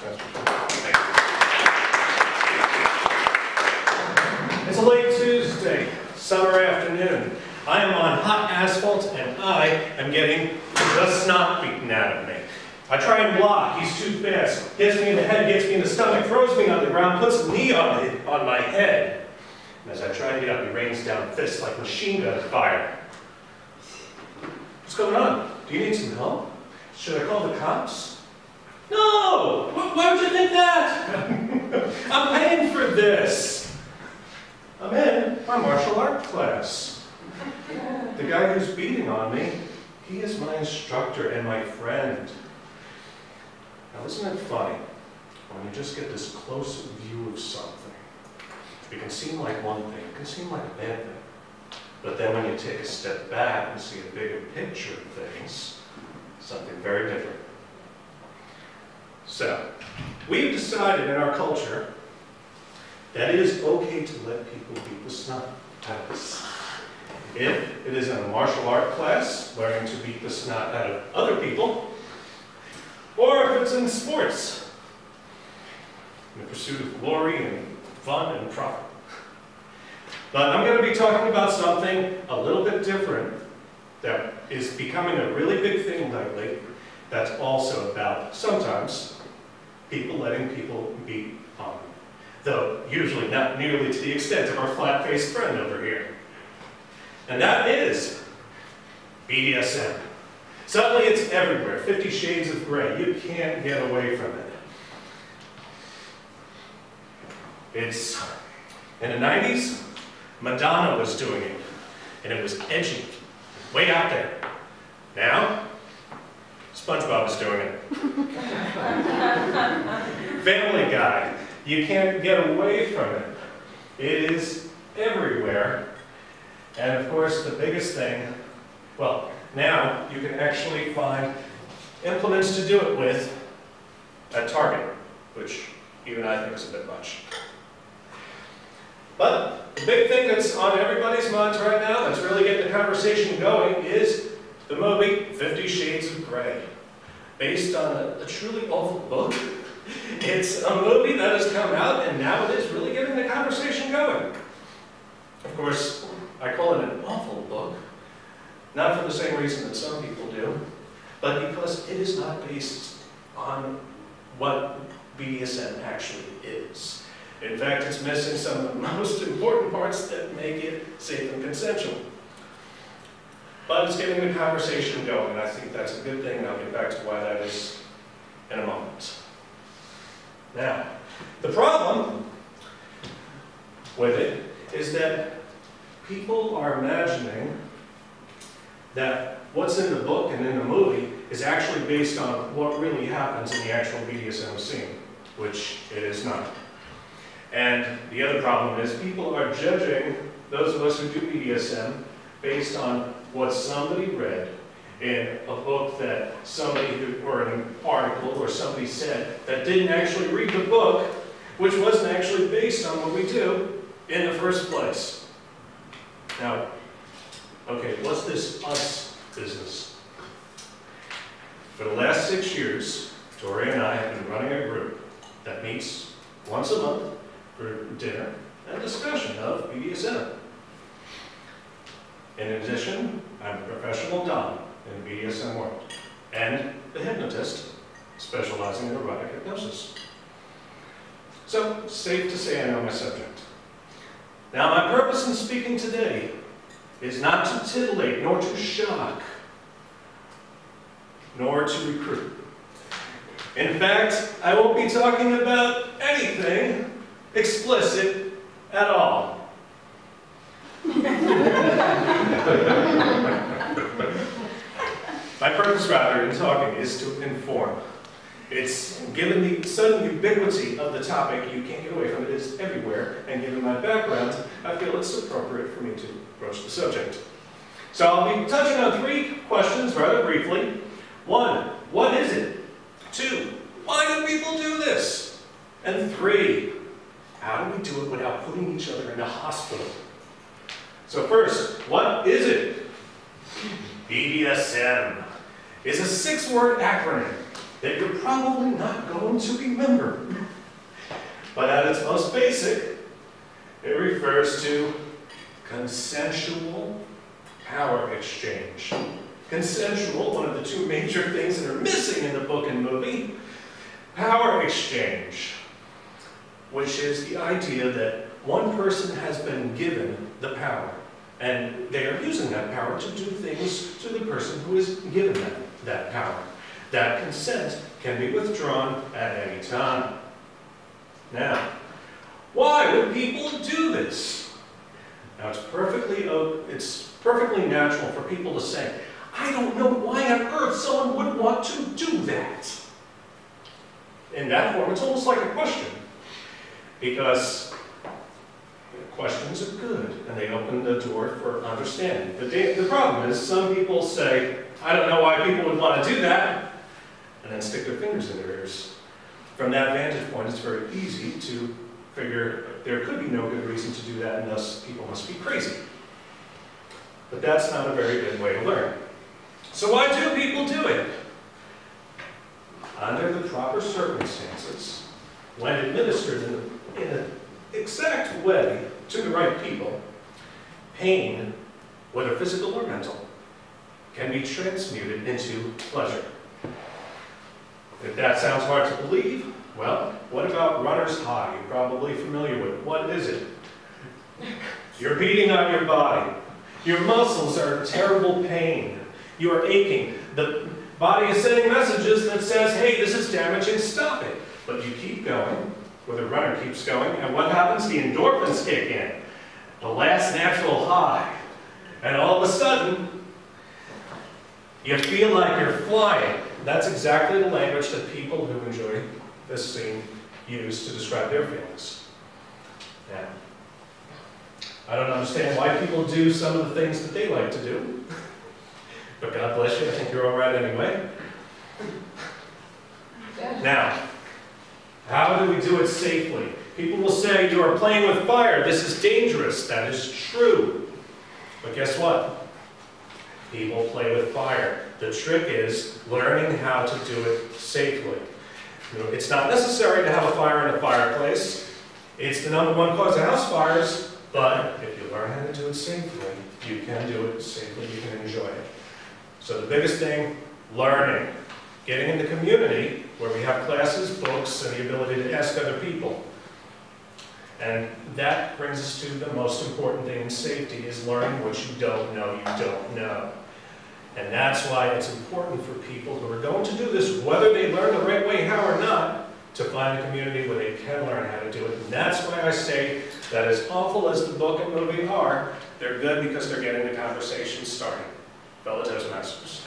Toastmasters. It's a late Tuesday, summer afternoon. I am on hot asphalt and I am getting the snot beaten out of me. I try and block, he's too fast. Hits me in the head, gets me in the stomach, throws me on the ground, puts a knee on my head. And as I try to get up, he rains down fists like machine gun fire. What's going on? Do you need some help? Should I call the cops? No! Why would you think that? I'm paying for this. I'm in my martial art class. The guy who's beating on me, he is my instructor and my friend. Now isn't it funny, when you just get this close view of something, it can seem like one thing, it can seem like a bad thing. But then when you take a step back and see a bigger picture of things, something very different. So, we've decided in our culture that it is okay to let people beat the snot out of us. If it is in a martial art class, learning to beat the snot out of other people, or if it's in sports, in the pursuit of glory and fun and profit. But I'm going to be talking about something a little bit different that is becoming a really big thing lately, that's also about, sometimes, people letting people beat on them. Though usually not nearly to the extent of our flat-faced friend over here. And that is BDSM. Suddenly it's everywhere, 50 Shades of Grey. You can't get away from it. It's, in the 90s, Madonna was doing it, and it was edgy, way out there. Now, SpongeBob is doing it. Family Guy, you can't get away from it. It is everywhere. And of course, the biggest thing, well, now you can actually find implements to do it with at Target, which even I think is a bit much. But the big thing that's on everybody's minds right now that's really getting the conversation going is the movie 50 Shades of Grey. Based on a truly awful book. It's a movie that has come out and now it is really getting the conversation going. Of course, I call it an awful book, not for the same reason that some people do, but because it is not based on what BDSM actually is. In fact, it's missing some of the most important parts that make it safe and consensual. But it's getting the conversation going, and I think that's a good thing, and I'll get back to why that is in a moment. Now, the problem with it is that people are imagining that what's in the book and in the movie is actually based on what really happens in the actual BDSM scene, which it is not. And the other problem is people are judging those of us who do BDSM based on what somebody read in a book that somebody, or an article, or somebody said that didn't actually read the book, which wasn't actually based on what we do in the first place. Now, okay, what's this us business? For the last 6 years, Tori and I have been running a group that meets once a month for dinner and discussion of BDSM. In addition, I'm a professional dom in the BDSM world, and a hypnotist specializing in erotic hypnosis. So, safe to say I know my subject. Now, my purpose in speaking today is not to titillate, nor to shock, nor to recruit. In fact, I won't be talking about anything explicit at all. My purpose, rather, in talking is to inform. It's, given the sudden ubiquity of the topic, you can't get away from it, it's everywhere, and given my background, I feel it's appropriate for me to broach the subject. So I'll be touching on 3 questions rather briefly. 1, what is it? 2, why do people do this? And 3, how do we do it without putting each other in a hospital? So first, what is it? BDSM is a 6-word acronym that you're probably not going to remember. But at its most basic, it refers to consensual power exchange. Consensual, one of the two major things that are missing in the book and movie. Power exchange, which is the idea that one person has been given the power, and they are using that power to do things to the person who is given them that power. That consent can be withdrawn at any time. Now, why would people do this? Now, it's perfectly natural for people to say, I don't know why on earth someone would want to do that. In that form, it's almost like a question, because questions are good, and they open the door for understanding. The problem is, some people say, I don't know why people would want to do that, and then stick their fingers in their ears. From that vantage point, it's very easy to figure there could be no good reason to do that, and thus people must be crazy. But that's not a very good way to learn. So why do people do it? Under the proper circumstances, when administered in an exact way to the right people, pain, whether physical or mental, can be transmuted into pleasure. If that sounds hard to believe, well, what about runner's high? You're probably familiar with it. What is it? You're beating on your body. Your muscles are in terrible pain. You are aching. The body is sending messages that says, hey, this is damaging, stop it. But you keep going, or the runner keeps going, and what happens? The endorphins kick in. The last natural high. And all of a sudden, you feel like you're flying. That's exactly the language that people who enjoy this scene use to describe their feelings. Now, I don't understand why people do some of the things that they like to do. But God bless you, I think you're all right anyway. Now, how do we do it safely? People will say, you are playing with fire, this is dangerous. That is true. But guess what? People play with fire. The trick is learning how to do it safely. You know, it's not necessary to have a fire in a fireplace. It's the #1 cause of house fires, but if you learn how to do it safely, you can do it safely, you can enjoy it. So the biggest thing, learning. Getting in the community where we have classes, books, and the ability to ask other people. And that brings us to the most important thing in safety, is learning what you don't know. And that's why it's important for people who are going to do this, whether they learn the right way, how or not, to find a community where they can learn how to do it. And that's why I say that as awful as the book and movie are, they're good because they're getting the conversation started. Fellow Toastmasters.